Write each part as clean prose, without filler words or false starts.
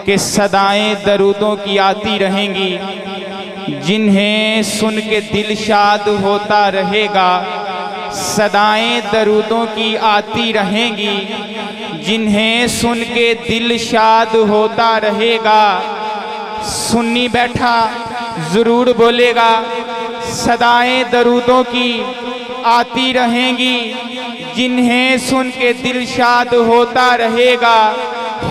کہ صدائیں درودوں کی آتی رہیں گی، جنہیں سن کے دل شاد ہوتا رہے گا۔ صدائیں درودوں کی آتی رہیں گی، جنہیں سن کے دل شاد ہوتا رہے گا۔ سنی بیٹھا ضرور بولے گا، صدائیں درودوں کی آتی رہیں گی، جنہیں سن کے دل شاد ہوتا رہے گا۔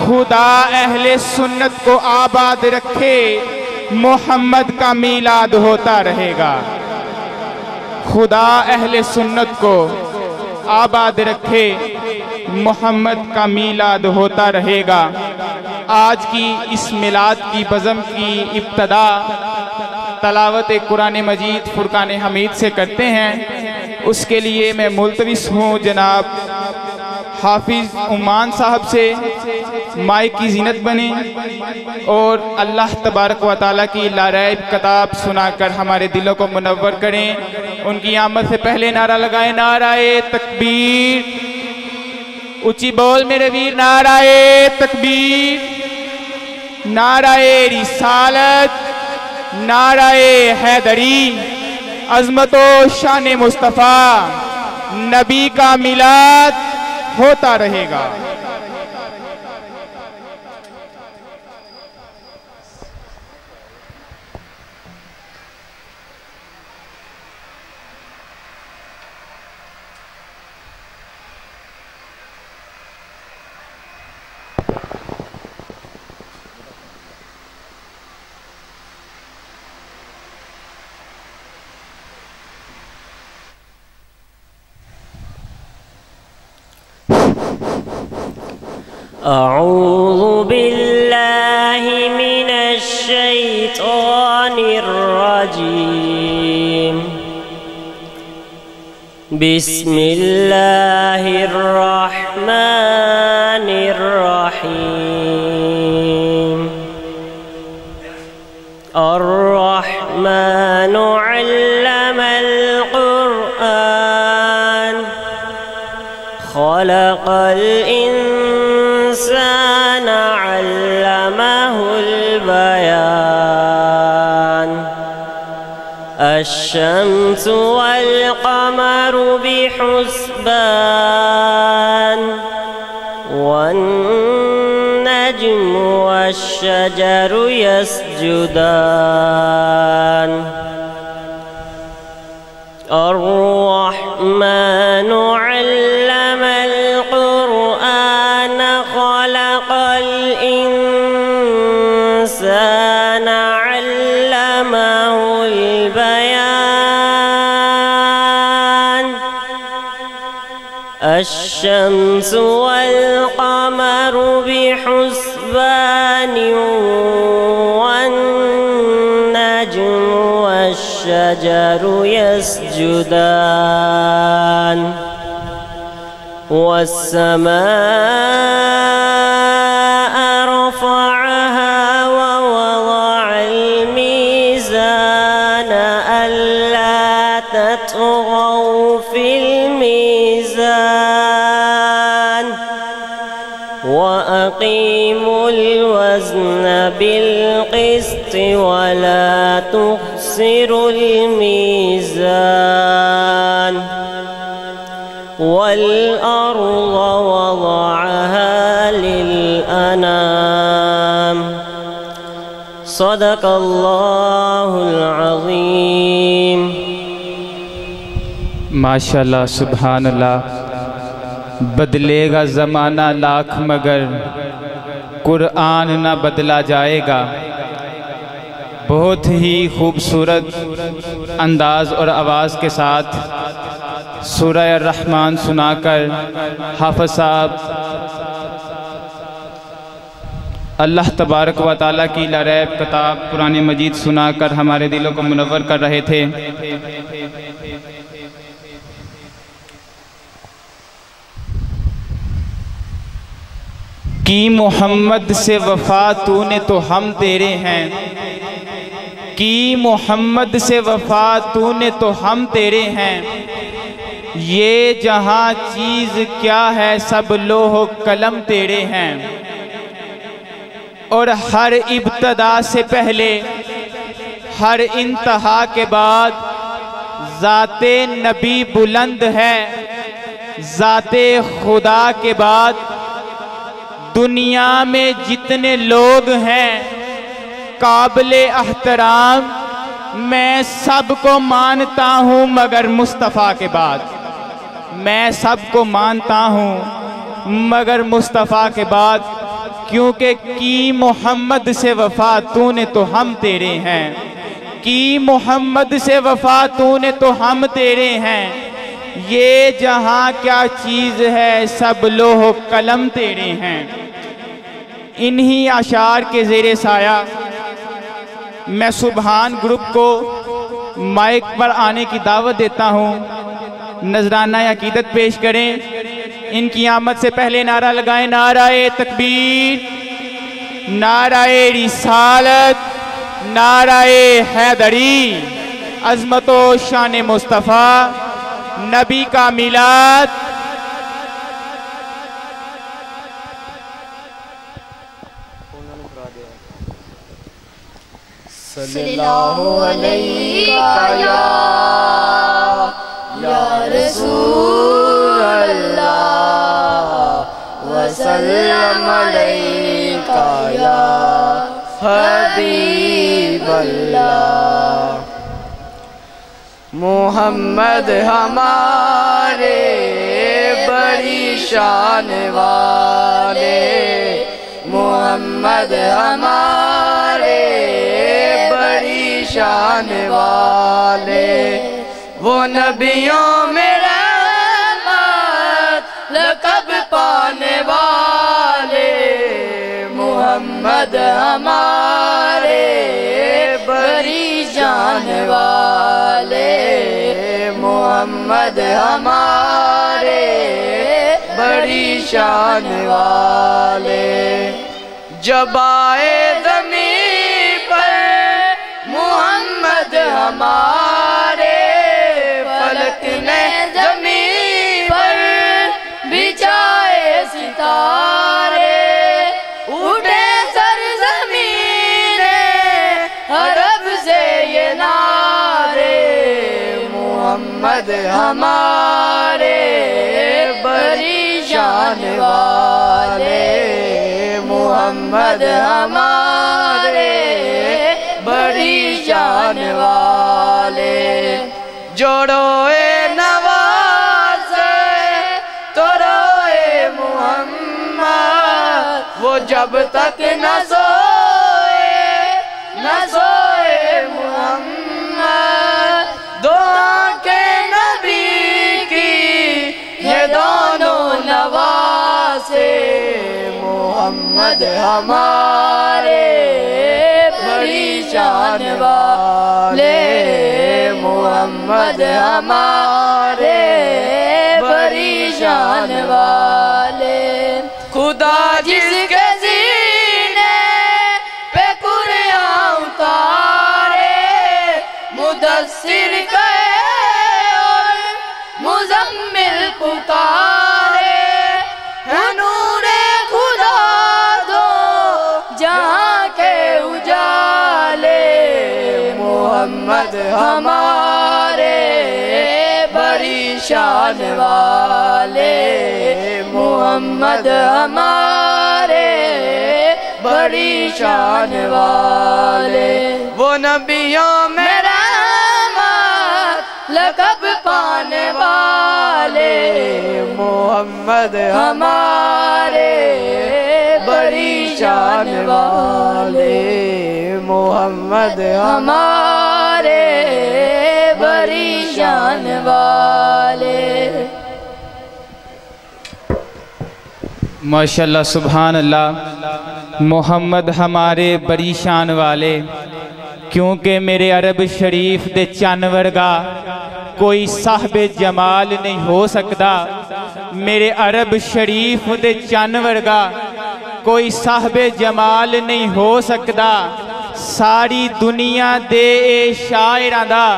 خدا اہل سنت کو آباد رکھے، محمد کا میلاد ہوتا رہے گا۔ خدا اہل سنت کو آباد رکھے، محمد کا میلاد ہوتا رہے گا۔ آج کی اس میلاد کی بزم کی ابتدا تلاوت قرآن مجید فرقان حمید سے کرتے ہیں۔ اس کے لیے میں ملتمس ہوں جناب حافظ عمان صاحب سے مائک کی زینت بنیں اور اللہ تبارک و تعالیٰ کی لاریب کتاب سنا کر ہمارے دلوں کو منور کریں۔ ان کی آمد سے پہلے نعرہ لگائیں، نعرہ تکبیر، اونچی بول میرے ویر، نعرہ تکبیر، نعرہ رسالت، نعرہ حیدری، عظمت و شان مصطفیٰ، نبی کا میلاد ہوتا رہے گا۔ أعوذ بالله من الشيطان الرجيم. بسم الله الرحمن الرحيم. الرحمن علم القرآن خلق الإنسان علمه البيان. الشمس والقمر بحسبان والنجم والشجر يسجدان. الرحمن علم القرآن خلق الإنسان علمه البيان. الشمس والقمر بحسبان والنجم والشجر يسجدان. والسماء رفعها ووضع الميزان ألا تطغوا في الميزان وأقيموا الوزن بالقسط ولا تخسروا الميزان. والأرض وضعها للأنام. صدق الله العظيم. ماشاءاللہ، سبحان اللہ۔ بدلے گا زمانہ لاکھ مگر قرآن نہ بدلا جائے گا۔ بہت ہی خوبصورت انداز اور آواز کے ساتھ سورہ الرحمن سنا کر حافظ صاحب اللہ تبارک و تعالیٰ کی لاریب کتاب قرآن مجید سنا کر ہمارے دلوں کو منور کر رہے تھے۔ کی محمد سے وفا تو نے تو ہم تیرے ہیں، کی محمد سے وفا تو نے تو ہم تیرے ہیں۔ یہ جہاں چیز کیا ہے سب لوح و قلم تیرے ہیں۔ اور ہر ابتدا سے پہلے ہر انتہا کے بعد ذات نبی بلند ہے، ذات خدا کے بعد دنیا میں جتنے لوگ ہیں قابل احترام میں سب کو مانتا ہوں مگر مصطفیٰ کے بعد، میں سب کو مانتا ہوں مگر مصطفیٰ کے بعد، کیونکہ کی محمد سے وفا تو نے تو ہم تیرے ہیں، کی محمد سے وفا تو نے تو ہم تیرے ہیں، یہ جہاں کیا چیز ہے سب لوح و قلم تیرے ہیں۔ انہی اشعار کے زیر سایہ میں سبحان گروپ کو مائک پر آنے کی دعوت دیتا ہوں، نذرانہ عقیدت پیش کریں۔ ان کی آمد سے پہلے نعرہ لگائیں، نعرہ تکبیر، نعرہ رسالت، نعرہ حیدری، عظمت و شان مصطفیٰ، نبی کا میلاد۔ صلی اللہ علیہ یا رسول اللہ وسلم علیکہ یا حبیب اللہ۔ محمد ہمارے بڑی شان والے، محمد ہمارے بڑی شان والے، وہ نبیوں میں رحمت لقب پانے والے، محمد ہمارے بڑی شان والے، محمد ہمارے بڑی شان والے۔ جب آئے زمین پر محمد ہمارے، فلک نے زمین پر بچھائے ستارے، اٹھے سرزمین عرب سے یہ نعرے، محمد ہمارے بڑی شان والے، محمد ہمارے بڑی شان والے۔ جوڑوئے نواز تو روئے محمد، وہ جب تک نہ سوئے محمد، دو آنکھیں نبی کی یہ دونوں نواسے، محمد ہمارے بڑی شان والے، محمد ہمارے بڑی شان والے۔ خدا جس کے سینے پہ قرآن اتارے، مدثر کہے اور مزمل پکارے، نور خدا دو جہاں کے اجالے، محمد ہمارے بڑی شان والے، محمد ہمارے بڑی شان والے۔ وہ نبیوں میں رحمت لقب پانے والے، محمد ہمارے بڑی شان والے، محمد ہمارے بڑی شان والے۔ ماشاءاللہ سبحان اللہ، محمد ہمارے بڑی شان والے، کیونکہ میرے عرب شریف دے چن ورگا کوئی صاحب جمال نہیں ہو سکتا، میرے عرب شریف دے چن ورگا کوئی صاحب جمال نہیں ہو سکتا، ساری دنیا دے اے شاعراں دا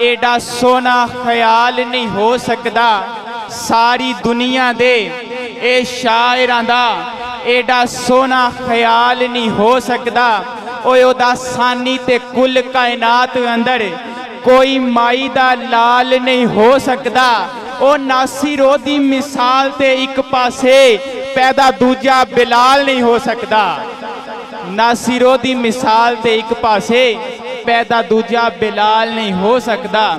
ایڈا سونا خیال نہیں ہو سکتا، ساری دنیا دے اے شاعراں دا ایڈا سونا خیال نہیں ہو سکدا اوے او دا سانی تے کل کائنات اندر کوئی مائی دا لال نہیں ہو سکدا او ناصرو دی مثال تے ایک پاسے پیدا دوجا بلال نہیں ہو سکدا ناصرو دی مثال تے ایک پاسے پیدا دوجا بلال نہیں ہو سکدا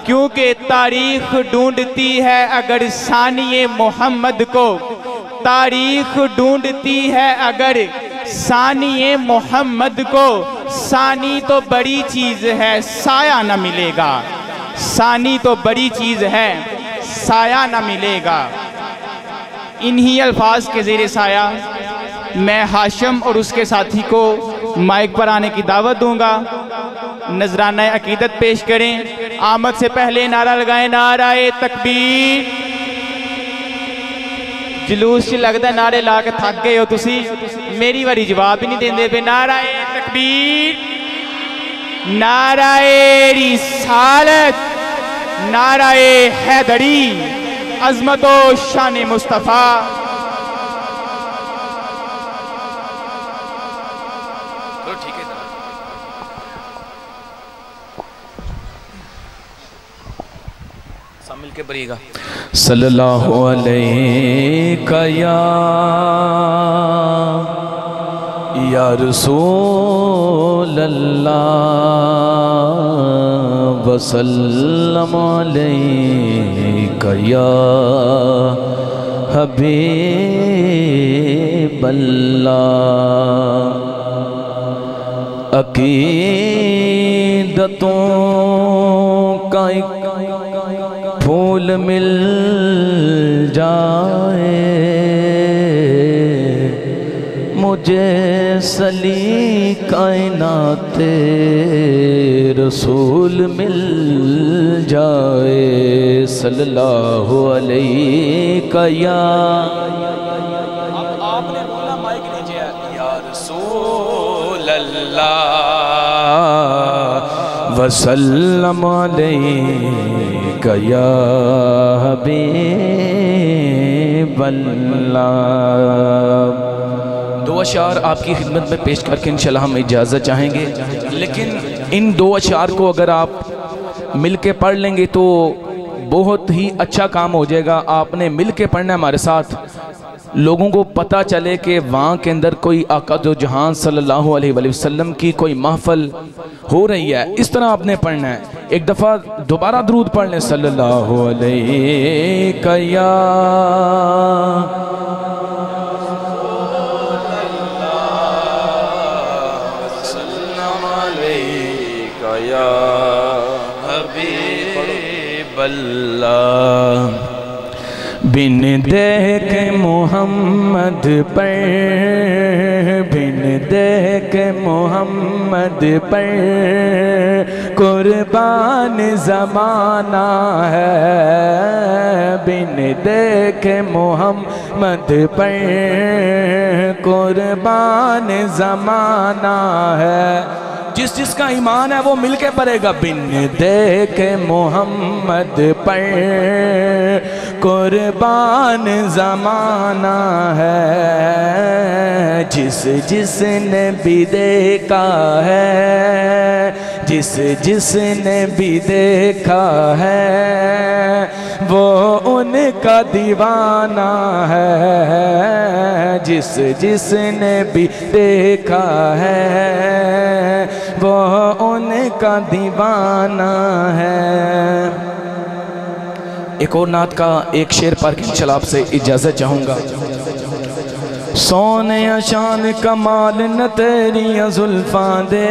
کیونکہ تاریخ ڈھونڈتی ہے اگر ثانی محمد کو تاریخ ڈھونڈتی ہے اگر ثانی محمد کو ثانی تو بڑی چیز ہے سایہ نہ ملے گا ثانی تو بڑی چیز ہے سایہ نہ ملے گا انہی الفاظ کے زیر سایہ میں ہاشم اور اس کے ساتھی کو مائک پر آنے کی دعوت دوں گا نذرانہ عقیدت پیش کریں آمد سے پہلے نعرہ لگائیں نعرہ تکبیر جلوس سے لگتا ہے نعرے لا کے تھک گئے ہو تسی میری واری جواب ہی نہیں دیں دے پہ نعرہ تکبیر نعرہ رسالت نعرہ حیدری عظمت و شان مصطفیٰ مل کے بریے گا صلی اللہ علیہ یا رسول اللہ وسلم علیہ یا حبیب اللہ عقیدتوں کا ایک پھول مل جائے مجھے سلی کائنات رسول مل جائے صلی اللہ علیہ یا آپ نے بولا مائک لیجئے یا رسول اللہ وسلم علیہ یا حبیب اللہ دو اشعار آپ کی خدمت میں پیش کر کے انشاءاللہ ہم اجازت چاہیں گے لیکن ان دو اشعار کو اگر آپ مل کے پڑھ لیں گے تو بہت ہی اچھا کام ہو جائے گا آپ نے مل کے پڑھنا ہے ہمارے ساتھ لوگوں کو پتہ چلے کہ وہاں کے اندر کوئی آقا دو جہان صلی اللہ علیہ وسلم کی کوئی محفل ہو رہی ہے اس طرح آپ نے پڑھنا ہے ایک دفعہ دوبارہ درود پڑھ لیں صلی اللہ علیہ یا حبیب اللہ بن دیکھ محمد پر بن دیکھ محمد پر قربان زمانہ ہے بن دیکھ محمد پر قربان زمانہ ہے جس جس کا ایمان ہے وہ مل کے پڑھے گا بن دیکھ محمد پر قربان زمانہ ہے جس جس نے بھی دیکھا ہے جس جس نے بھی دیکھا ہے وہ ان کا دیوانہ ہے جس جس نے بھی دیکھا ہے وہ ان کا دیوانہ ہے ایک اور نعت کا ایک شعر پڑھ کے انشاءاللہ آپ سے اجازت چاہوں گا سونے شان کمال نہ تیری زلفاں دے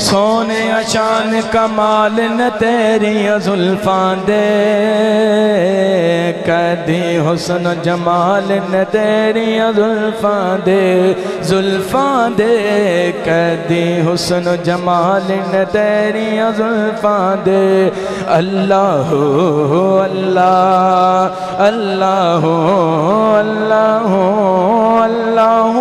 سونے شان کمال نہ تیری زلفاں دے کدی حسن جمال نہ تیری زلفاں دے کدی حسن جمال نہ تیری زلفاں دے اللہ اللہ اللہ اللہ اللہ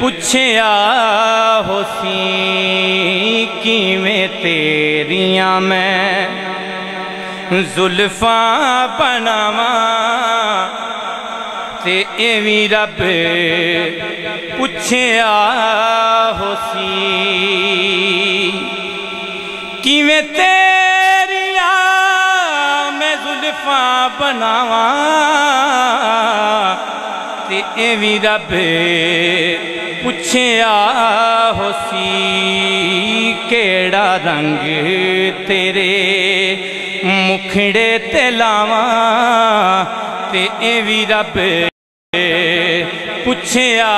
پوچھیا ہو سی کیویں تیریاں میں زلفاں بناواں تے ایویں رب پوچھیا ہو سی کیویں تیریاں میں زلفاں بناواں تے ایویں رب پوچھیا ہو سی کیڑا رنگ تیرے مکھڑے تے لاواں تے ایویں رب پوچھیا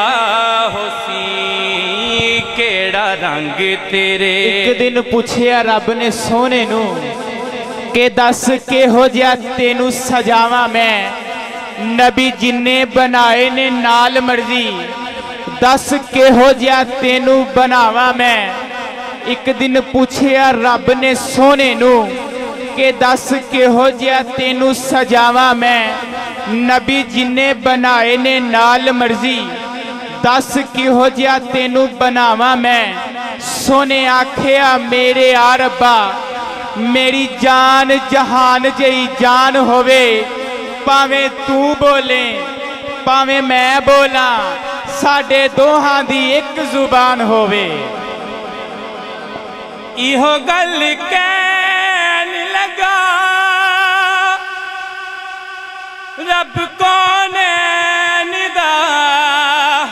ہو سی کیڑا رنگ تیرے ایک دن پوچھیا رب نے سونے نو کہ دس کے ہو جیا تینو سجاواں میں نبی جننے بنائے نے نال مرضی دس کے ہو جیا تینو بناواں میں ایک دن پوچھیا رب نے سونے نو کہ دس کے ہو جیا تینو سجاواں میں نبی جننے بنائے نے نال مرضی دس کی ہو جیا تینو بناواں میں سونے آکھیا میرے آربا میری جان جہان جئی جان ہووے پاویں تو بولیں پاویں میں بولاں ساڈے دوہاں دی ایک زبان ہووے ایہو گل کہن لگا رب کونین دا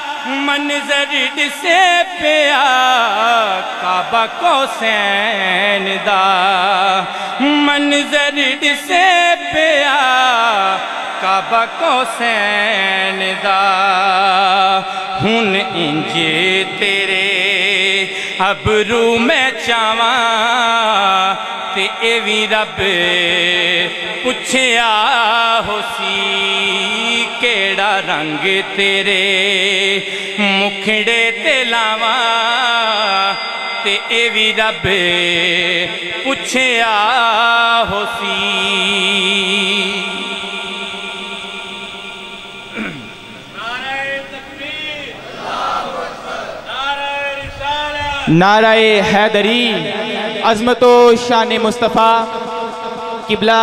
منظر ڈسے پیا کعبہ کوسین دا منظر ڈسے پیا کعبہ کوسین دا ہن انجے تیرے ابرو میں چاواں تے ایویں رب پوچھیا ہو سی کیڑا رنگ تیرے مکھڑے تے لاواں تے ایویں رب پوچھیا ہو سی نعرہ حیدری عظمت و شان مصطفیٰ قبلہ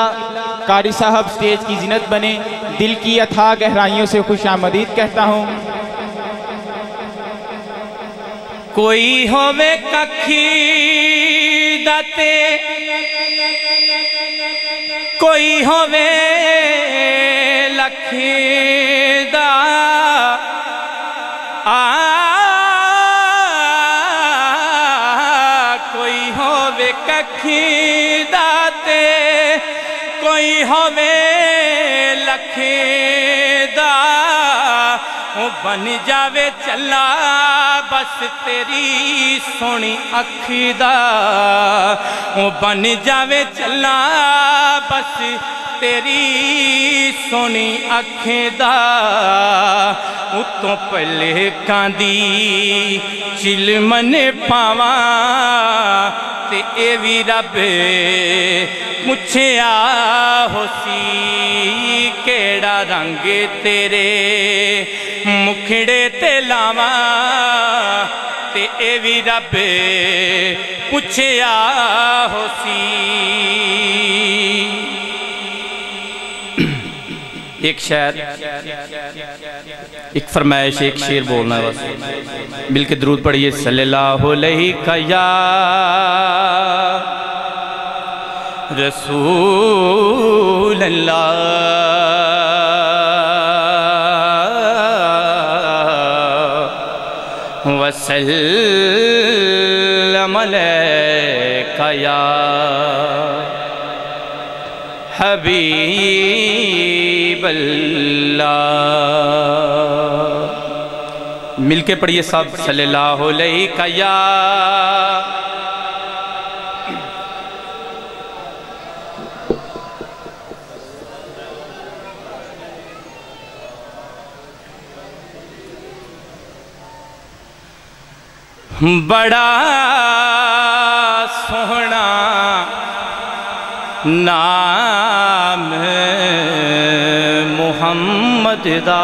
قاری صاحب سٹیج کی زینت بنے دل کی اتھا گہرائیوں سے خوش آمدید کہتا ہوں کوئی ہووے ککھی داتے کوئی ہووے لکھی دا کوئی ہووے ککھی داتے کوئی ہووے لکھی دا بن جاوے چلا بس تیری سونی اکھی دا بن جاوے چلا بس تیری سونی اکھی دا اتوں پلے کاندی چلمن پاواں تے ایویں رب پوچھیا ہو سی کیڑا رنگ تیرے مکھڑے تے لاواں تے ایویں رب پوچھیا ہو سی ایک شعر ایک فرمائش ایک شعر بولنا ہے بس مل کے درود پڑھئے صلی اللہ علیہ یا رسول اللہ وسلم علیکہ یا حبیب اللہ مل کے پڑھئے سب صلی اللہ علیہ یا بڑا سوہنا نام محمد دا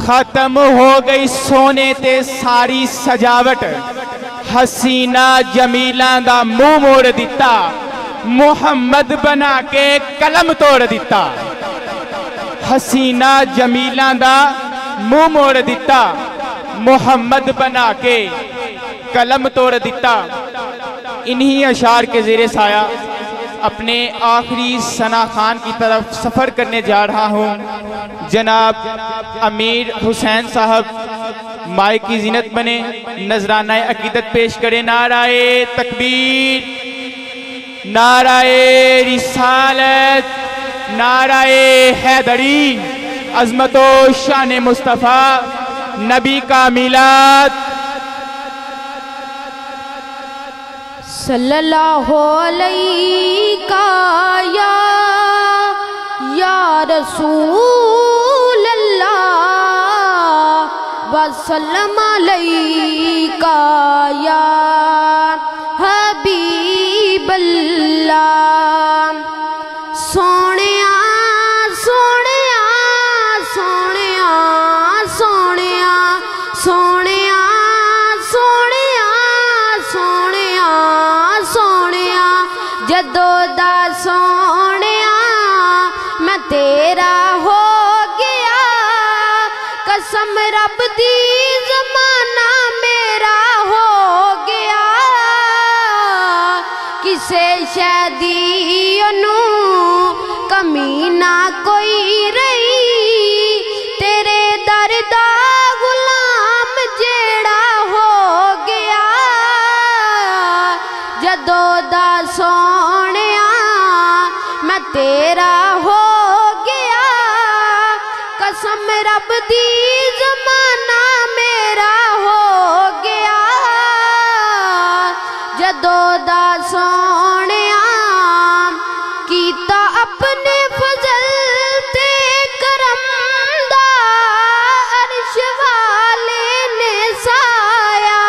ختم ہو گئی سونے تے ساری سجاوٹ حسینہ جمیلہ دا منہ موڑ دیتا محمد بنا کے قلم توڑ دیتا حسینہ جمیلہ دا منہ موڑ دیتا محمد بنا کے قلم توڑ دیتا انہی اشعار کے زیر سایہ اپنے آخری ثنا خان کی طرف سفر کرنے جا رہا ہوں جناب امیر حسین صاحب مائک کی زینت بنے نذرانہ عقیدت پیش کریں نعرہ تکبیر نعرہ رسالت نعرہ حیدری عظمت و شان مصطفیٰ نبی کا میلاد صلی اللہ علیہ یا رسول اللہ وسلم علیہ یا حبیب اللہ سونیا سونیا سونیا سونیا سونیا سونیا سونیا سونیا جدو دا سونیا میں تیرا ہو گیا قسم رب دی زمانہ میرا ہو گیا کسے شہدی انہوں کمی نہ کوئی رہی تیرے دردہ غلام جیڑا ہو گیا جدو دا سونیا میں تیرا ہو گیا قسم رب دی زمانہ میرا ہو گیا جدو دا سونیا کیتا اپنے فضل تے کرم دا عرش والے نے سایا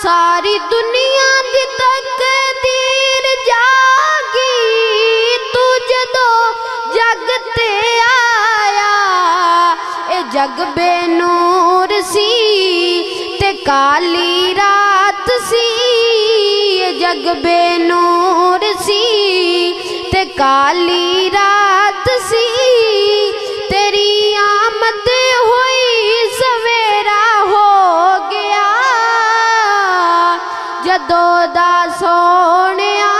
ساری دنیا دی تقدیر جاگی تو جدو جگ تے آیا اے جگ بے نور سی تے کالی رات سی اے جگ بے نور سی تے کالی رات سی تیری آمد ہوئی سویرا ہو گیا جدو دا سونیا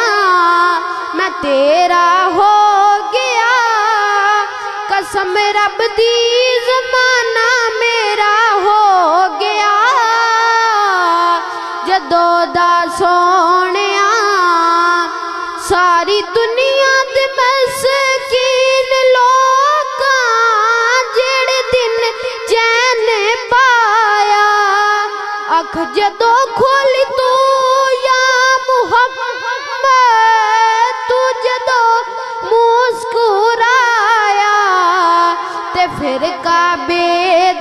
میں تیرا ہو گیا قسم رب دی زمانہ میرا ہو گیا جدو دا سونیا ساری دنیا دے مسکین لوکاں جڑے دن چین پایا اکھ جدو کھولی تو یا محمد تو جدو مسکرایا تے پھر کعبے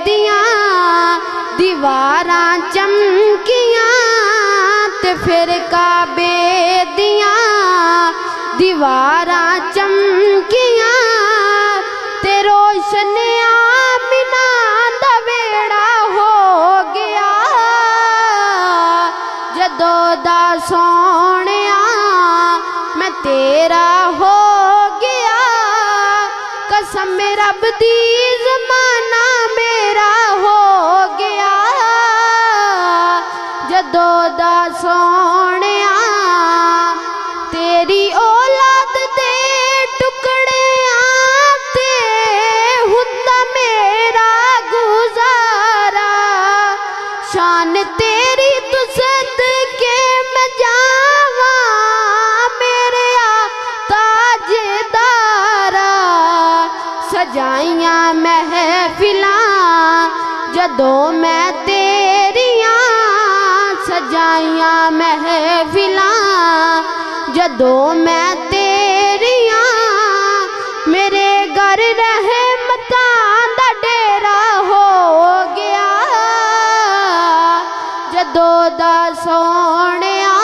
دیاں دیواراں چمکیاں تے پھر کعبے دیاں دیواراں چمکیاں تے روشن آمنہ دا ویڑا ہو گیا جدو دا سونیا میں تیرا ہو گیا قسم رب دی زمانہ میرا ہو گیا جدو دا سونیا تیری اولاد دے ٹکڑے آتے ہوندا میرا گزارا شان تیری تو صدقے میں جاواں میرے تاجدارا سجائیاں محفلاں جدو میں تیریاں سجائیاں محفلاں جدو میں تیریاں میرے گھر رحمتاں دا ڈیرا ہو گیا جدو دا سونیا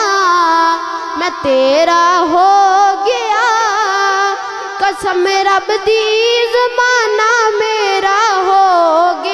میں تیرا ہو گیا قسم رب دی زمانہ میرا ہو گیا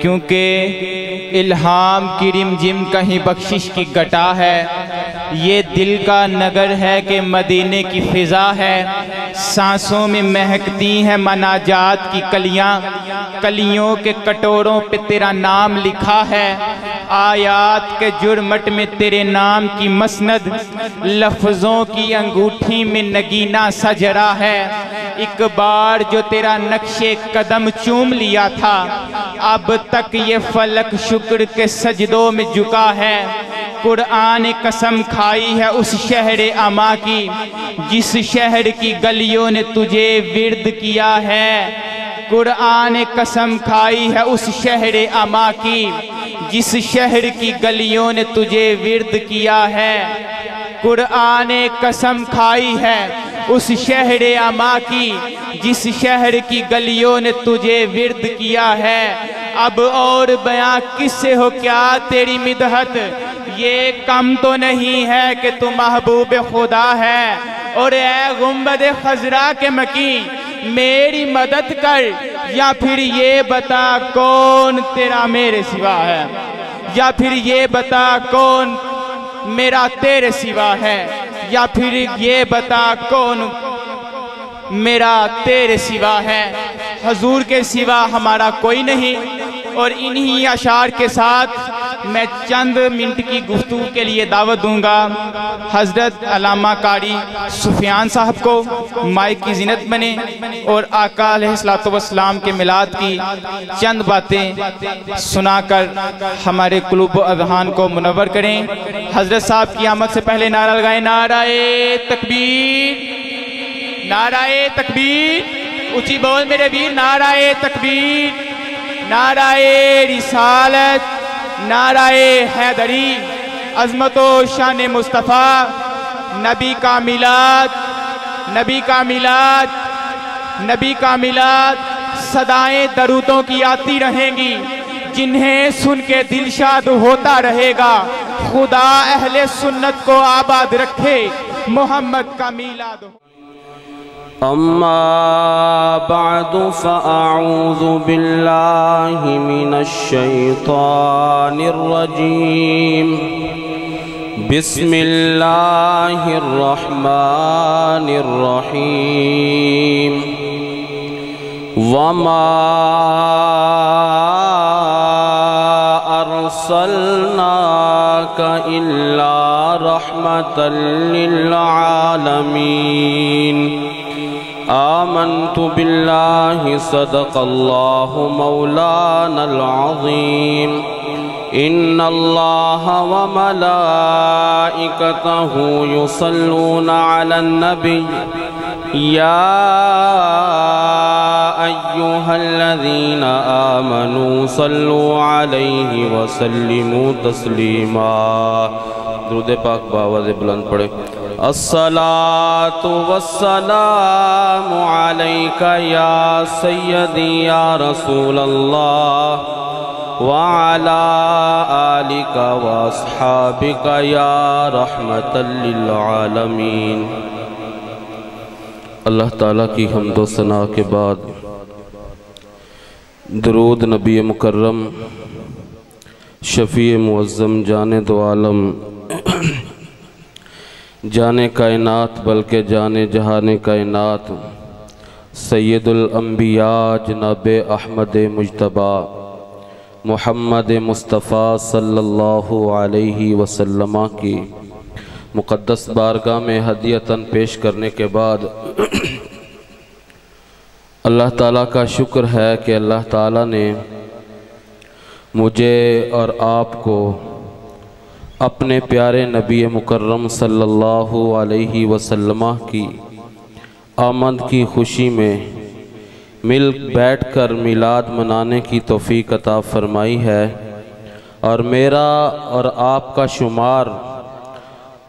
کیونکہ الہام کی رمجم کہیں بخشش کی گٹا ہے، یہ دل کا نگر ہے کہ مدینے کی فضا ہے، سانسوں میں مہکتی ہیں مناجات کی کلیاں، کلیوں کے کٹوروں پہ تیرا نام لکھا ہے، آیات کے جرمٹ میں تیرے نام کی مسند، لفظوں کی انگوٹھی میں نگینہ سجرا ہے، ایک بار جو تیرا نقش قدم چوم لیا تھا، اب تک یہ فلک شکر کے سجدوں میں جھکا ہے، قرآن قسم کھائی ہے اس شہر اما کی، جس شہر کی گلیوں نے تجھے ورد کیا ہے، قرآن قسم کھائی ہے اس شہر اما کی، جس شہر کی گلیوں نے تجھے ورد کیا ہے، قرآن قسم کھائی ہے اس شہر اما کی، جس شہر کی گلیوں نے تجھے ورد کیا ہے، اب اور بیاں کس سے ہو کیا تیری مدحت، یہ کم تو نہیں ہے کہ تو محبوب خدا ہے، اور اے گنبد خضرا کے مکین میری مدد کر، یا پھر یہ بتا کون تیرا میرے سوا ہے، یا پھر یہ بتا کون میرا تیرے سوا ہے، یا پھر یہ بتا کون میرا تیرے سوا ہے، حضور کے سوا ہمارا کوئی نہیں۔ اور انہی اشعار کے ساتھ میں چند منٹ کی گفتگو کے لیے دعوت دوں گا حضرت علامہ قاری سفیان صاحب کو، مائک کی زینت بنے اور آقا علیہ السلام کے میلاد کی چند باتیں سنا کر ہمارے قلوب و اذہان کو منور کریں۔ حضرت صاحب کی آمد سے پہلے نعرہ لگائیں، نعرہ تکبیر، نعرہ تکبیر، اونچی بول میرے ویر، نعرہ تکبیر، نعرہ رسالت، نعرہ حیدری، عظمت و شان مصطفیٰ، نبی کا میلاد، نبی کا میلاد، نبی کا میلاد، صدائیں درودوں کی آتی رہیں گی جنہیں سن کے دل شاد ہوتا رہے گا، خدا اہل سنت کو آباد رکھے، محمد کا میلاد۔ أما بعد فأعوذ بالله من الشيطان الرجيم بسم الله الرحمن الرحيم وما أرسلناك إلا رحمة للعالمين آمنت بالله صدق الله مولانا العظيم إن الله وملائكته يصلون على النبي يا أيها الذين آمنوا صلوا عليه وسلموا تسليما۔ درود پاک باواز بلند پڑھے۔ الصلاة والسلام عليك يا سيدي يا رسول الله وعلى آلك وأصحابك يا رحمة للعالمين۔ اللہ تعالیٰ کی حمد و ثنا کے بعد درود نبی مکرم شفیع معظم جان دو عالم جانے کائنات بلکہ جانے جہان کائنات سید الانبیاء جناب احمد مجتبی محمد مصطفیٰ صلی اللہ علیہ وسلم کی مقدس بارگاہ میں ہدیتاً پیش کرنے کے بعد اللہ تعالیٰ کا شکر ہے کہ اللہ تعالیٰ نے مجھے اور آپ کو اپنے پیارے نبی مکرم صلی اللہ علیہ وسلم کی آمد کی خوشی میں مل بیٹھ کر میلاد منانے کی توفیق عطا فرمائی ہے، اور میرا اور آپ کا شمار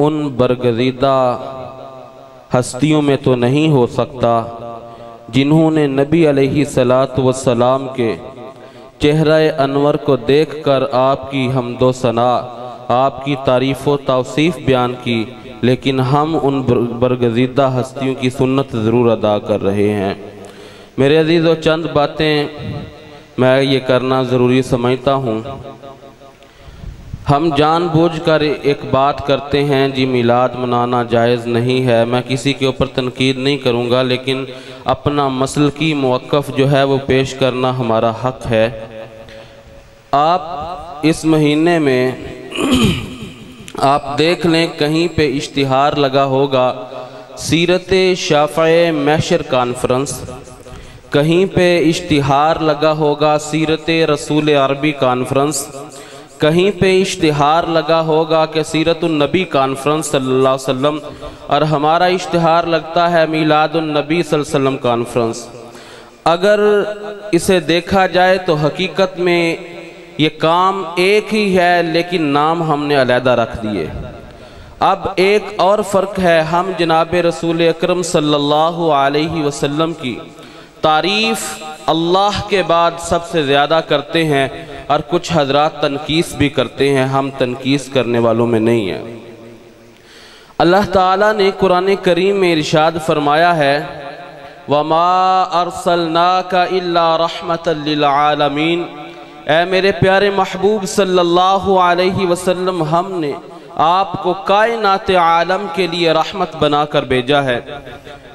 ان برگزیدہ ہستیوں میں تو نہیں ہو سکتا جنہوں نے نبی علیہ السلام کے چہرہ انور کو دیکھ کر آپ کی حمد و ثنا، آپ کی تعریف و توصیف بیان کی، لیکن ہم ان برگزیدہ ہستیوں کی سنت ضرور ادا کر رہے ہیں۔ میرے عزیزو، چند باتیں میں یہ کرنا ضروری سمجھتا ہوں۔ ہم جان بوجھ کر ایک بات کرتے ہیں جی میلاد منانا جائز نہیں ہے، میں کسی کے اوپر تنقید نہیں کروں گا، لیکن اپنا مسلکی موقف جو ہے وہ پیش کرنا ہمارا حق ہے۔ آپ اس مہینے میں آپ دیکھ لیں کہیں پہ اشتہار لگا ہوگا سیرت شافع محشر کانفرنس، کہیں پہ اشتہار لگا ہوگا سیرت رسول عربی کانفرنس، کہیں پہ اشتہار لگا ہوگا کہ سیرت النبی کانفرنس صلی اللہ علیہ وسلم، اور ہمارا اشتہار لگتا ہے میلاد النبی صلی اللہ علیہ وسلم کانفرنس۔ اگر اسے دیکھا جائے تو حقیقت میں یہ کام ایک ہی ہے، لیکن نام ہم نے علیحدہ رکھ دیے۔ اب ایک اور فرق ہے، ہم جناب رسول اکرم صلی اللہ علیہ وسلم کی تعریف اللہ کے بعد سب سے زیادہ کرتے ہیں، اور کچھ حضرات تنقیس بھی کرتے ہیں، ہم تنقیس کرنے والوں میں نہیں ہیں۔ اللہ تعالیٰ نے قرآن کریم میں ارشاد فرمایا ہے وَمَا أَرْسَلْنَاكَ إِلَّا رَحْمَةً لِلْعَالَمِينَ، اے میرے پیارے محبوب صلی اللہ علیہ وسلم، ہم نے آپ کو کائنات عالم کے لیے رحمت بنا کر بھیجا ہے۔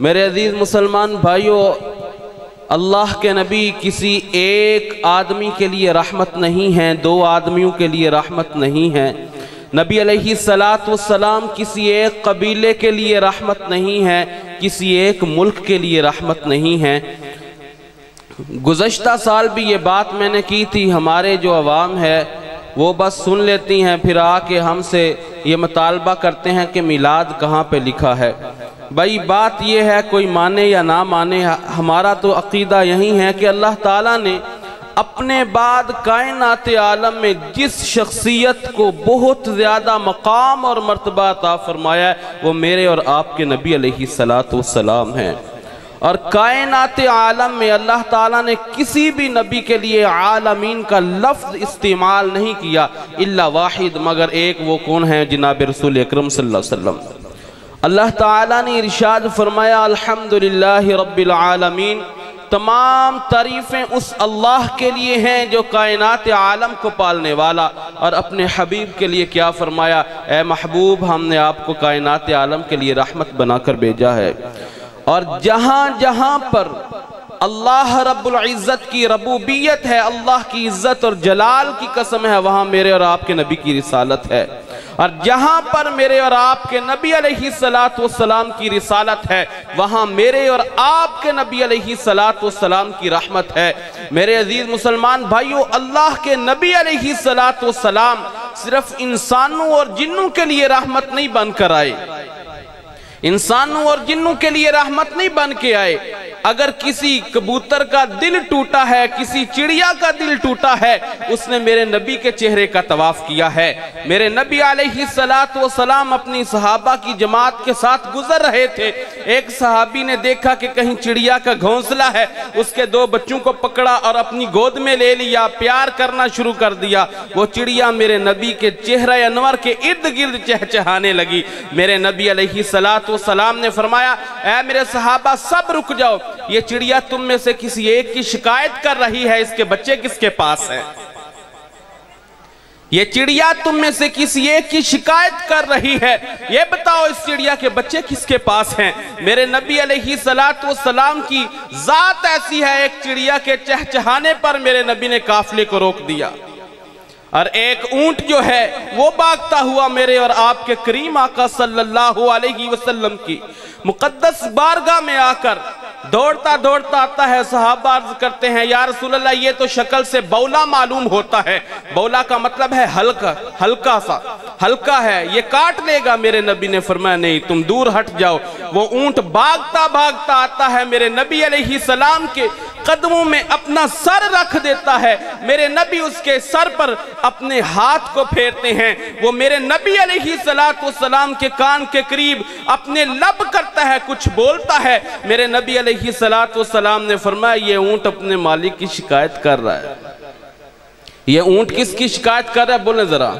میرے عزیز مسلمان بھائیو، اللہ کے نبی کسی ایک آدمی کے لیے رحمت نہیں ہیں، دو آدمیوں کے لیے رحمت نہیں ہیں۔ نبی علیہ السلام کسی ایک قبیلے کے لیے رحمت نہیں ہے، کسی ایک ملک کے لیے رحمت نہیں ہے۔ گزشتہ سال بھی یہ بات میں نے کی تھی، ہمارے جو عوام ہے وہ بس سن لیتی ہیں، پھر آ کے ہم سے یہ مطالبہ کرتے ہیں کہ میلاد کہاں پہ لکھا ہے۔ بھائی بات یہ ہے، کوئی مانے یا نہ مانے، ہمارا تو عقیدہ یہی ہے کہ اللہ تعالیٰ نے اپنے بعد کائنات عالم میں جس شخصیت کو بہت زیادہ مقام اور مرتبہ عطا فرمایا ہے وہ میرے اور آپ کے نبی علیہ السلام ہیں۔ اور کائنات عالم میں اللہ تعالیٰ نے کسی بھی نبی کے لیے عالمین کا لفظ استعمال نہیں کیا الا واحد، مگر ایک، وہ کون ہے؟ جناب رسول اکرم صلی اللہ علیہ وسلم۔ اللہ تعالیٰ نے ارشاد فرمایا الحمدللہ رب العالمین، تمام تعریفیں اس اللہ کے لیے ہیں جو کائنات عالم کو پالنے والا۔ اور اپنے حبیب کے لیے کیا فرمایا؟ اے محبوب، ہم نے آپ کو کائنات عالم کے لیے رحمت بنا کر بھیجا ہے۔ اور جہاں جہاں پر اللہ رب العزت کی ربوبیت ہے، اللہ کی عزت اور جلال کی قسم ہے، وہاں میرے اور آپ کے نبی کی رسالت ہے۔ اور جہاں پر میرے اور آپ کے نبی علیہ السلام کی رسالت ہے، وہاں میرے اور آپ کے نبی علیہ السلام کی رحمت ہے۔ میرے عزیز مسلمان بھائیو، اللہ کے نبی علیہ السلام صرف انسانوں اور جنوں کے لیے رحمت نہیں بن کر آئے، انسانوں اور جنوں کے لیے رحمت نہیں بن کے آئے۔ اگر کسی کبوتر کا دل ٹوٹا ہے، کسی چڑیا کا دل ٹوٹا ہے، اس نے میرے نبی کے چہرے کا طواف کیا ہے۔ میرے نبی علیہ السلام اپنی صحابہ کی جماعت کے ساتھ گزر رہے تھے، ایک صحابی نے دیکھا کہ کہیں چڑیا کا گھونسلہ ہے، اس کے دو بچوں کو پکڑا اور اپنی گود میں لے لیا، پیار کرنا شروع کر دیا۔ وہ چڑیا میرے نبی کے چہرہ انور کے ارد گرد چہچہانے لگی۔ میرے نبی علیہ السلام نے فرمایا اے میرے صحابہ سب رک جاؤ، یہ چڑیا تم میں سے کسی ایک کی شکایت کر رہی ہے، اس کے بچے کس کے پاس ہیں؟ یہ چڑیا تم میں سے کسی ایک کی شکایت کر رہی ہے، یہ بتاؤ اس چڑیا کے بچے کس کے پاس ہیں؟ میرے نبی علیہ السلام کی ذات ایسی ہے، ایک چڑیا کے چہچہانے پر میرے نبی نے قافلے کو روک دیا۔ اور ایک اونٹ جو ہے وہ بھاگتا ہوا میرے اور آپ کے کریم آقا صلی اللہ علیہ وسلم کی مقدس بارگاہ میں آ کر دوڑتا دوڑتا آتا ہے۔ صحابہ عرض کرتے ہیں یا رسول اللہ یہ تو شکل سے بولا معلوم ہوتا ہے، بولا کا مطلب ہے ہلکا سا، ہلکا ہے، یہ کاٹ لے گا۔ میرے نبی نے فرمایا نہیں، تم دور ہٹ جاؤ۔ وہ اونٹ بھاگتا بھاگتا آتا ہے، میرے نبی علیہ السلام کے قدموں میں اپنا سر رکھ دیتا ہے۔ میرے نبی اس کے سر پر اپنے ہاتھ کو پھیرتے ہیں، وہ میرے نبی علیہ السلام کے کان کے قریب اپنے لب کرتا ہے، کچھ بولتا ہے۔ میرے نبی علیہ السلام نے فرمایا یہ اونٹ اپنے مالک کی شکایت کر رہا ہے۔ یہ اونٹ کس کی شکایت کر رہا ہے؟ بولیں ذرا۔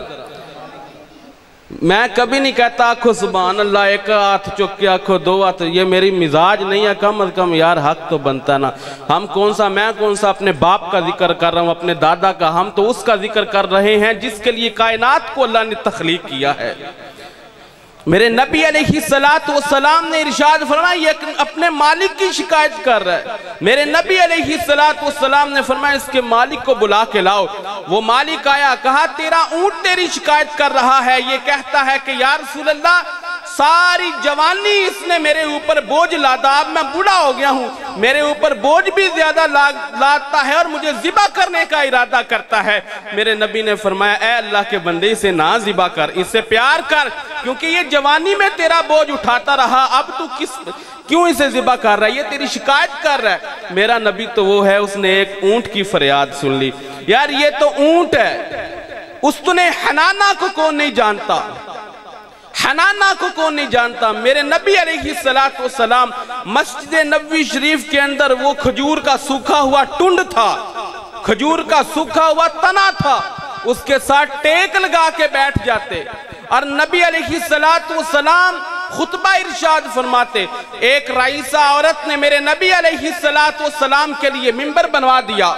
میں کبھی نہیں کہتا آنکھو سبحان اللہ، ایک ہاتھ چک کے آنکھو دو ہاتھ، یہ میری مزاج نہیں ہے، کم از کم یار حق تو بنتا نا۔ ہم میں کون سا اپنے باپ کا ذکر کر رہا ہوں، اپنے دادا کا، ہم تو اس کا ذکر کر رہے ہیں جس کے لیے کائنات کو اللہ نے تخلیق کیا ہے۔ میرے نبی علیہ السلام نے ارشاد فرمایا یہ اپنے مالک کی شکایت کر رہا ہے۔ میرے نبی علیہ السلام نے فرمایا اس کے مالک کو بلا کے لاؤ۔ وہ مالک آیا، کہا تیرا اونٹ تیری شکایت کر رہا ہے، یہ کہتا ہے کہ یا رسول اللہ ساری جوانی اس نے میرے اوپر بوجھ لادا، اب میں بوڑھا ہو گیا ہوں، میرے اوپر بوجھ بھی زیادہ لاتا ہے اور مجھے ذبح کرنے کا ارادہ کرتا ہے۔ میرے نبی نے فرمایا اے اللہ کے بندے اسے نہ ذبح کر، اسے پیار کر، کیونکہ یہ جوانی میں تیرا بوجھ اٹھاتا رہا، اب تو کیوں اسے ذبح کر رہا ہے، یہ تیری شکایت کر رہا ہے۔ میرا نبی تو وہ ہے، اس نے ایک اونٹ کی فریاد سن لی۔ یار یہ تو اونٹ ہے، استن حنانہ کو کون نہیں جانتا، حنانہ کو کون نہیں جانتا۔ میرے نبی علیہ السلام مسجد نبوی شریف کے اندر وہ کھجور کا سوکھا ہوا ٹنڈ تھا، کھجور کا سوکھا ہوا تنا تھا، اس کے ساتھ ٹیک لگا کے بیٹھ جاتے اور نبی علیہ السلام خطبہ ارشاد فرماتے۔ ایک رئیسہ عورت نے میرے نبی علیہ السلام کے لیے منبر بنوا دیا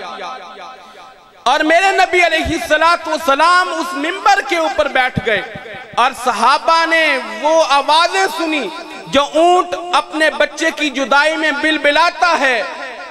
اور میرے نبی علیہ السلام اس منبر کے اوپر بیٹھ گئے اور صحابہ نے وہ آوازیں سنی جو اونٹ اپنے بچے کی جدائی میں بلبلاتا ہے۔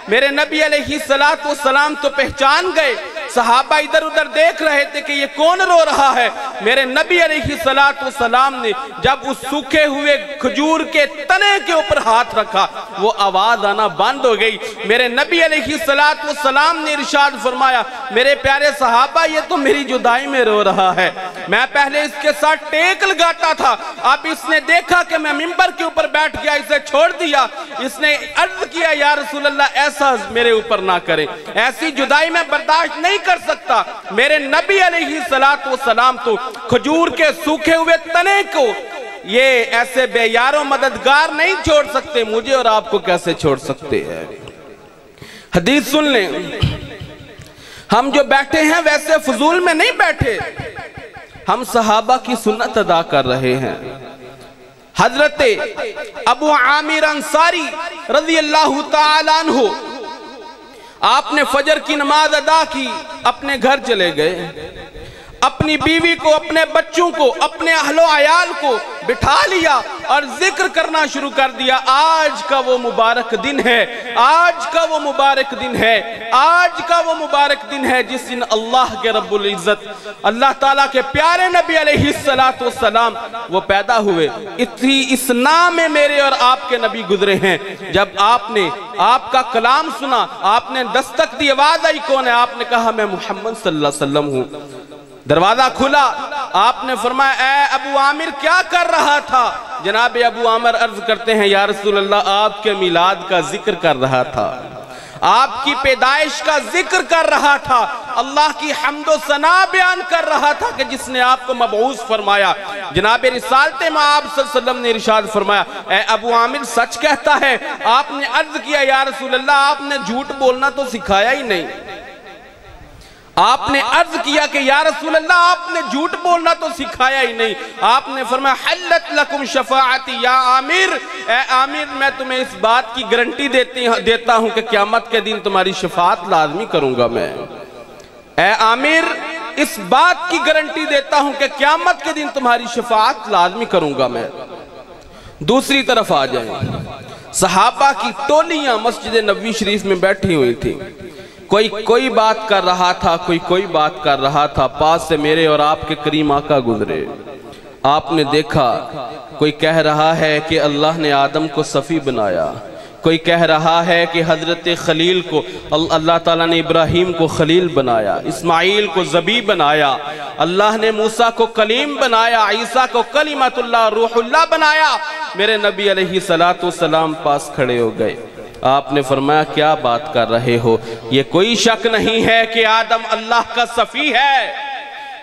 میرے نبی علیہ السلام تو پہچان گئے، صحابہ ادھر ادھر دیکھ رہے تھے کہ یہ کون رو رہا ہے۔ میرے نبی علیہ السلام نے جب اس سوکھے ہوئے کھجور کے تنے کے اوپر ہاتھ رکھا وہ آواز آنا بند ہو گئی۔ میرے نبی علیہ السلام نے ارشاد فرمایا میرے پیارے صحابہ یہ تو میری جدائی میں رو رہا ہے، میں پہلے اس کے ساتھ ٹیک لگاتا تھا، اب اس نے دیکھا کہ میں منبر کے اوپر بیٹھ گیا، اسے چھوڑ دیا۔ اس نے عرض کیا یا رسول اللہ ایسا میرے اوپر نہ کرے، ایسی جدائی میں برداشت نہیں کر سکتا۔ میرے نبی علیہ السلام تو کھجور کے سوکھے ہوئے تنے کو یہ ایسے بے یار و مددگار نہیں چھوڑ سکتے، مجھے اور آپ کو کیسے چھوڑ سکتے ہیں۔ حدیث سن لیں، ہم جو بیٹھے ہیں ویسے فضول میں نہیں بیٹھے، ہم صحابہ کی سنت ادا کر رہے ہیں۔ حضرت ابو عامر انصاری رضی اللہ تعالیٰ عنہ آپ نے فجر کی نماز ادا کی، اپنے گھر چلے گئے، اپنی بیوی کو، اپنے بچوں کو، اپنے اہل و عیال کو بٹھا لیا اور ذکر کرنا شروع کر دیا۔ آج کا وہ مبارک دن ہے، آج کا وہ مبارک دن ہے، آج کا وہ مبارک دن ہے جس دن اللہ کے رب العزت، اللہ تعالیٰ کے پیارے نبی علیہ السلام وہ پیدا ہوئے۔ اس نام میں میرے اور آپ کے نبی گزرے ہیں۔ جب آپ نے آپ کا کلام سنا، آپ نے دستک دی، آواز آئی کون ہے؟ آپ نے کہا میں محمد صلی اللہ علیہ وسلم ہوں۔ دروازہ کھلا، آپ نے فرمایا اے ابو عامر کیا کر رہا تھا؟ جناب ابو عامر عرض کرتے ہیں یا رسول اللہ آپ کے میلاد کا ذکر کر رہا تھا، آپ کی پیدائش کا ذکر کر رہا تھا، اللہ کی حمد و ثنا بیان کر رہا تھا کہ جس نے آپ کو مبعوث فرمایا۔ جناب رسالت مآب صلی اللہ علیہ وسلم نے ارشاد فرمایا اے ابو عامر سچ کہتا ہے؟ آپ نے عرض کیا یا رسول اللہ آپ نے جھوٹ بولنا تو سکھایا ہی نہیں۔ آپ نے عرض کیا کہ یا رسول اللہ آپ نے جھوٹ بولنا تو سکھایا ہی نہیں۔ آپ نے فرمایا حلت لکم شفاعتی یا عامر، اے عامر میں تمہیں اس بات کی گارنٹی دیتا ہوں کہ قیامت کے دن تمہاری شفاعت لازمی کروں گا میں۔ اے عامر اس بات کی گارنٹی دیتا ہوں کہ قیامت کے دن تمہاری شفاعت لازمی کروں گا میں۔ دوسری طرف آ جائیں، صحابہ کی ٹولیاں مسجد نبوی شریف میں بیٹھی ہوئی تھی، کوئی بات کر رہا تھا، کوئی بات کر رہا تھا، پاس سے میرے اور آپ کے کریم آقا گزرے۔ آپ نے دیکھا کوئی کہہ رہا ہے کہ اللہ نے آدم کو صفی بنایا، کوئی کہہ رہا ہے کہ حضرت خلیل کو اللہ تعالیٰ نے ابراہیم کو خلیل بنایا، اسماعیل کو ذبیح بنایا، اللہ نے موسیٰ کو کلیم بنایا، عیسیٰ کو کلمۃ اللہ روح اللہ بنایا۔ میرے نبی علیہ السلام پاس کھڑے ہو گئے، آپ نے فرمایا کیا بات کر رہے ہو؟ یہ کوئی شک نہیں ہے کہ آدم اللہ کا صفی ہے،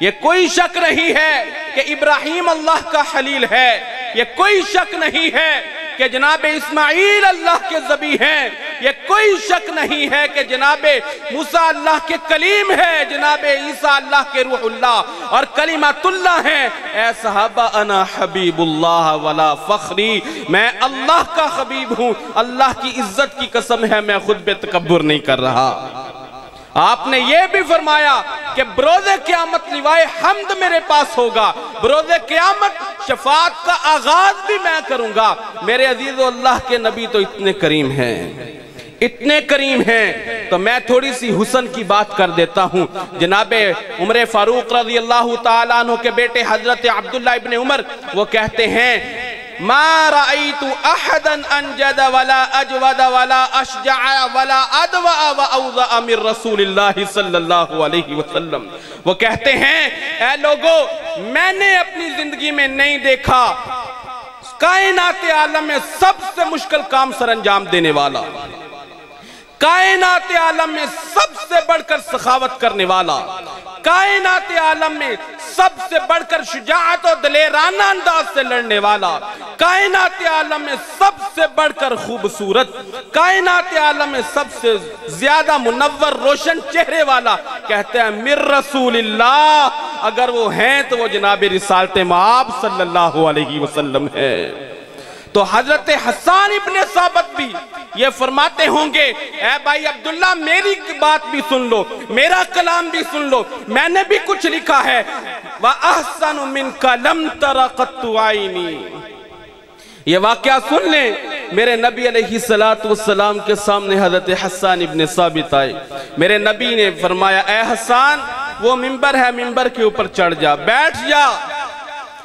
یہ کوئی شک نہیں ہے کہ ابراہیم اللہ کا خلیل ہے، یہ کوئی شک نہیں ہے کہ جناب اسماعیل اللہ کے ذبیح ہیں، یہ کوئی شک نہیں ہے کہ جناب موسیٰ اللہ کے کلیم ہے، جناب عیسیٰ اللہ کے روح اللہ اور کلمۃ اللہ ہیں۔ اے صحابہ انا حبیب اللہ ولا فخری، میں اللہ کا حبیب ہوں، اللہ کی عزت کی قسم ہے میں خود بے تکبر نہیں کر رہا۔ آپ نے یہ بھی فرمایا کہ بروز قیامت لوائے حمد میرے پاس ہوگا، بروز قیامت شفاعت کا آغاز بھی میں کروں گا۔ میرے عزیز و اللہ کے نبی تو اتنے کریم ہیں، اتنے کریم ہیں، تو میں تھوڑی سی حسن کی بات کر دیتا ہوں۔ جناب عمر فاروق رضی اللہ تعالیٰ عنہ کے بیٹے حضرت عبداللہ ابن عمر وہ کہتے ہیں ما رأيت أحدا أنجد ولا أجود ولا أشجع ولا أدوأ وأوضأ من رسول اللہ صلی اللہ علیہ وسلم۔ وہ کہتے ہیں اے لوگو، میں نے اپنی زندگی میں نہیں دیکھا کائنات عالم میں سب سے مشکل کام سر انجام دینے والا، کائنات عالم میں سب سے بڑھ کر سخاوت کرنے والا، کائنات عالم میں سب سے بڑھ کر شجاعت و دلیرانہ انداز سے لڑنے والا، کائنات عالم میں سب سے بڑھ کر خوبصورت، کائنات عالم میں سب سے زیادہ منور روشن چہرے والا، کہتے ہیں مر رسول اللہ، اگر وہ ہیں تو وہ جناب رسالت مآب صلی اللہ علیہ وسلم ہے۔ تو حضرت حسان ابن ثابت بھی یہ فرماتے ہوں گے اے بھائی عبداللہ میری بات بھی سن لو، میرا کلام بھی سن لو، میں نے بھی کچھ لکھا ہے وَأَحْسَنُ مِنْكَ لَمْ تَرَ قَطُّ عَيْنِي۔ یہ واقعہ سن لیں، میرے نبی علیہ السلام کے سامنے حضرت حسان ابن ثابت آئے، میرے نبی نے فرمایا اے حسان وہ ممبر ہے، ممبر کے اوپر چڑھ جا، بیٹھ جا۔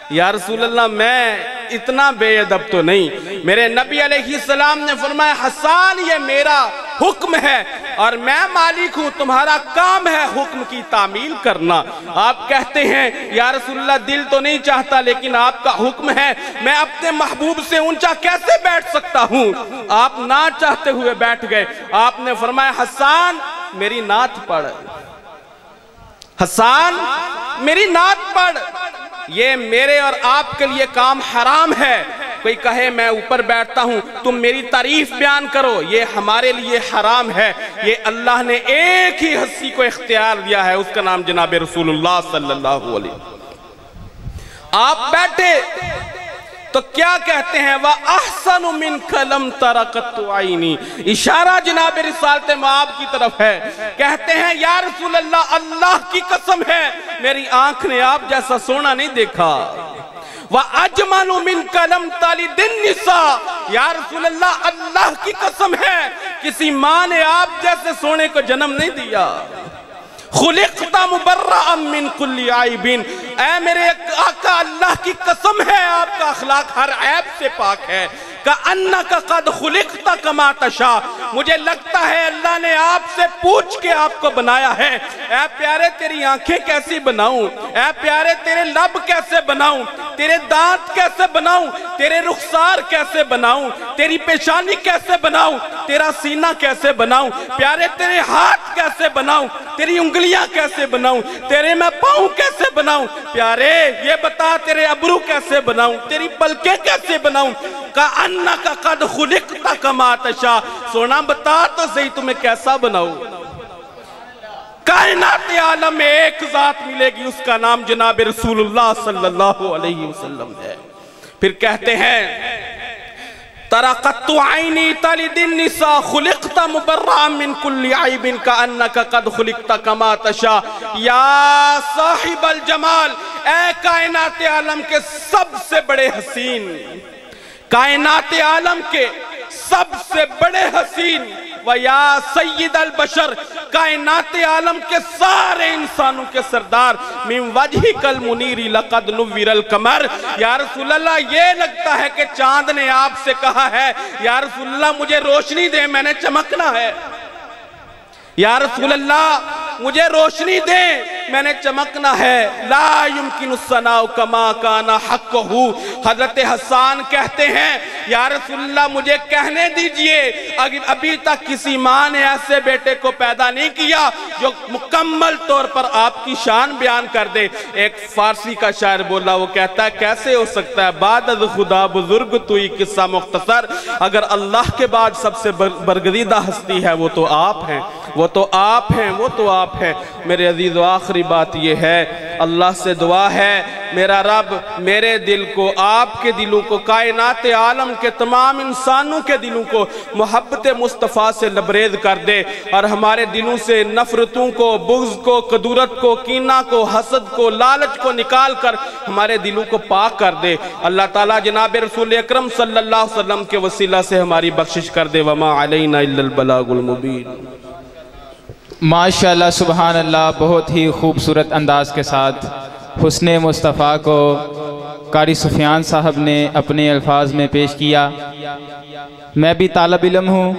یا رسول اللہ میں اتنا بے ادب تو نہیں۔ میرے نبی علیہ السلام نے فرمایا حسان یہ میرا حکم ہے اور میں مالک ہوں، تمہارا کام ہے حکم کی تعمیل کرنا۔ آپ کہتے ہیں یا رسول اللہ دل تو نہیں چاہتا لیکن آپ کا حکم ہے، میں اپنے محبوب سے اونچا کیسے بیٹھ سکتا ہوں؟ آپ نہ چاہتے ہوئے بیٹھ گئے۔ آپ نے فرمایا حسان میری نعت پڑھ، حسان میری نعت پڑھ، یہ میرے اور آپ کے لیے کام حرام ہے۔ کوئی کہے میں اوپر بیٹھتا ہوں تم میری تعریف بیان کرو، یہ ہمارے لیے حرام ہے۔ یہ اللہ نے ایک ہی ہستی کو اختیار دیا ہے، اس کا نام جناب رسول اللہ صلی اللہ علیہ وسلم۔ آپ بیٹھے تو کیا کہتے ہیں وَأَحْسَنُ مِنْكَ لَمْ تَرَ قَطُّ عَيْنِي، اشارہ جناب رسالت مآب کی طرف ہے۔ کہتے ہیں یا رسول اللہ اللہ کی قسم ہے میری آنکھ نے آپ جیسا سونا نہیں دیکھا۔ وَأَجْمَلُ مِنْكَ لَمْ تَلِدِ النِّسَاء، یا رسول اللہ اللہ کی قسم ہے کسی ماں نے آپ جیسے سونے کو جنم نہیں دیا۔ خلقت مبرأ من کل عیب، اے میرے آقا اللہ کی قسم ہے آپ کا اخلاق ہر عیب سے پاک ہے۔ کأنک قد خلقت کما تشاء، مجھے لگتا ہے اللہ نے آپ سے پوچھ کے آپ کو بنایا ہے۔ اے پیارے تیری آنکھیں کیسی بناؤں، اے پیارے تیرے لب کیسے بناؤں، تیرے دانت کیسے بناؤں، تیرے رخسار کیسے بناؤں، تیری پیشانی کیسے بناؤں، تیرا سینہ کیسے بناؤں، پیارے تیرے ہاتھ کیسے بناؤں، تیری انگلیاں کیسے بناؤں، تیرے میں پاؤں کیسے بناؤں، پیارے یہ بتا تیرے ابرو کیسے بناؤں، تیری پلکیں کیسے بناؤں۔ کأنک قد خلقت کما تشاء، سونا بتا تو صحیح تمہیں کیسا بناؤں۔ کائنات عالم میں ایک ذات ملے گی، اس کا نام جناب رسول اللہ صلی اللہ علیہ وسلم ہے۔ پھر کہتے ہیں تَرَ قَطُّ عَيْنِي تَلِدِ النِّسَاء خُلِقْتَ مُبَرَّأً مِّن كُلِّ عَيْبٍ كَأَنَّكَ قَدْ خُلِقْتَ كَمَا تَشَاءُ۔ یا صاحب الجمال، اے کائنات عالم کے سب سے بڑے حسین، کائنات عالم کے سب سے بڑے حسین، وَيَا سَيِّدَ الْبَشَرِ، کائنات عالم کے سارے انسانوں کے سردار، مِن وَجْهِكَ الْمُنِيرِ لَقَدْ نُوِّرَ الْقَمَرِ، یا رسول اللہ یہ لگتا ہے کہ چاند نے آپ سے کہا ہے یا رسول اللہ مجھے روشنی دے میں نے چمکنا ہے، یا رسول اللہ مجھے روشنی دے میں نے چمکنا ہے۔ لا يمكن الثناء كما كان حقه، حضرت حسان کہتے ہیں یا رسول اللہ مجھے کہنے دیجئے ابھی تک کسی ماں نے ایسے بیٹے کو پیدا نہیں کیا جو مکمل طور پر آپ کی شان بیان کر دے۔ ایک فارسی کا شاعر بولا، وہ کہتا ہے کیسے ہو سکتا ہے بعد از خدا بزرگ توئی قصہ مختصر، اگر اللہ کے بعد سب سے برگزیدہ ہستی ہے وہ تو آپ ہیں، وہ تو آپ ہیں، وہ تو آپ ہیں۔ میرے عزیز و آخری بات یہ ہے، اللہ سے دعا ہے میرا رب میرے دل کو، آپ کے دلوں کو، کائنات عالم کے تمام انسانوں کے دلوں کو محبت مصطفیٰ سے لبریز کر دے، اور ہمارے دلوں سے نفرتوں کو، بغض کو، قدورت کو، کینہ کو، حسد کو، لالچ کو نکال کر ہمارے دلوں کو پاک کر دے۔ اللہ تعالیٰ جناب رسول اکرم صلی اللہ علیہ وسلم کے وسیلہ سے ہماری بخشش کر دے۔ وما علینا الا البلاغ المبین۔ ماشاءاللہ سبحان اللہ، بہت ہی خوبصورت انداز کے ساتھ حسن مصطفیٰ کو قاری سفیان صاحب نے اپنے الفاظ میں پیش کیا۔ میں بھی طالب علم ہوں،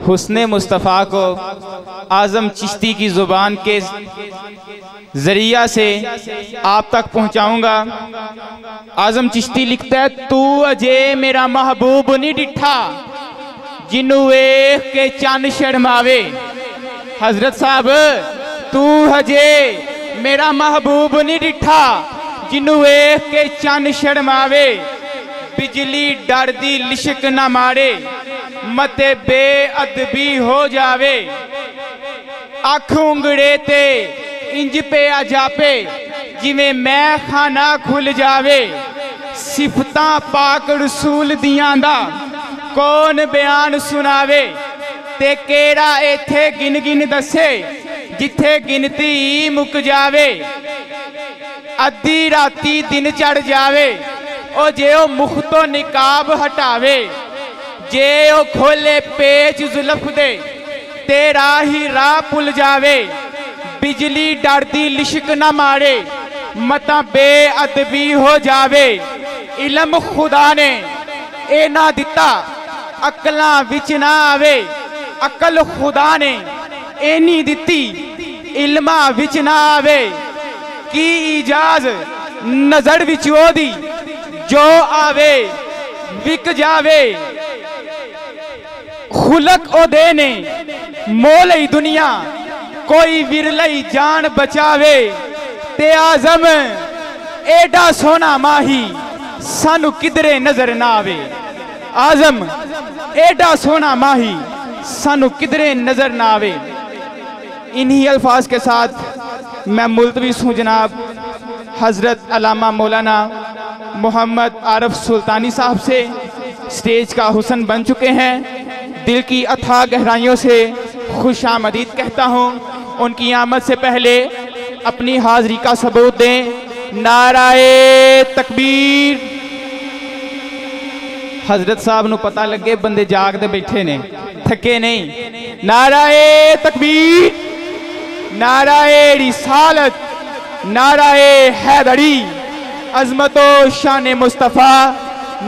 حسن مصطفیٰ کو اعظم چشتی کی زبان کے ذریعہ سے آپ تک پہنچاؤں گا۔ اعظم چشتی لکھتا ہے، تو اجے میرا محبوب نہیں ڈٹھا جنوں ویکھ کے چن شرماوے۔ حضرت صاحب تو ہجے میرا محبوب نہیں ڈٹھا جنوں ویکھ کے چن شرماوے، بجلی ڈر دی لشک نہ مارے متے بے ادبی ہو جاوے، اکھ انگڑے تے انج پہ آ جاپے جویں میں خانہ کھل جاوے، صفتاں پاک رسول دیاں دا کون بیان سناوے، تے کیڑا ایتھے گن گن دسے جتھے گنتی مک جاوے، ادھی راتی دن چڑھ جاوے او جے او مختو نقاب ہٹاوے، جے او کھولے پیچ زلف دے تیرا ہی راہ پل جاوے، بجلی ڈر دی لشک نہ مارے متا بے ادبی ہو جاوے، علم خدا نے اے نہ دتا عقلاں وچ نہ آوے، عقل خدا نے اے نہیں دتی علمہ وچ نہ آوے، کی ایجاز نظر وچ او دی جو آوے وک جاوے، خلق او دے نے مولئی دنیا کوئی ورلئی جان بچاوے، تے آزم ایڈا سونا ماہی سانو کدرے نظر نہ آوے، آزم ایڈا سونا ماہی سانو کدرے نظر نہ آوے۔ انہی الفاظ کے ساتھ میں ملتمس ہوں جناب حضرت علامہ مولانا محمد عارف سلطانی صاحب سے، سٹیج کا حسن بن چکے ہیں، دل کی اتھاہ گہرائیوں سے خوش آمدید کہتا ہوں۔ ان کی آمد سے پہلے اپنی حاضری کا ثبوت دیں، نعرہ تکبیر۔ حضرت صاحب نو پتہ لگے بندے جاگ دے بیٹھے نے، تھکے نہیں۔ نعرہ تکبیر، نعرہ رسالت، نعرہ حیدری، عظمت و شان مصطفیٰ،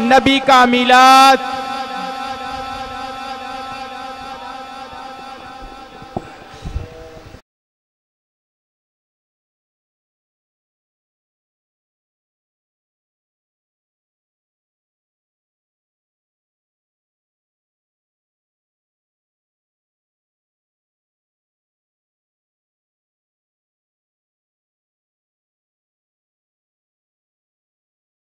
نبی کا میلاد،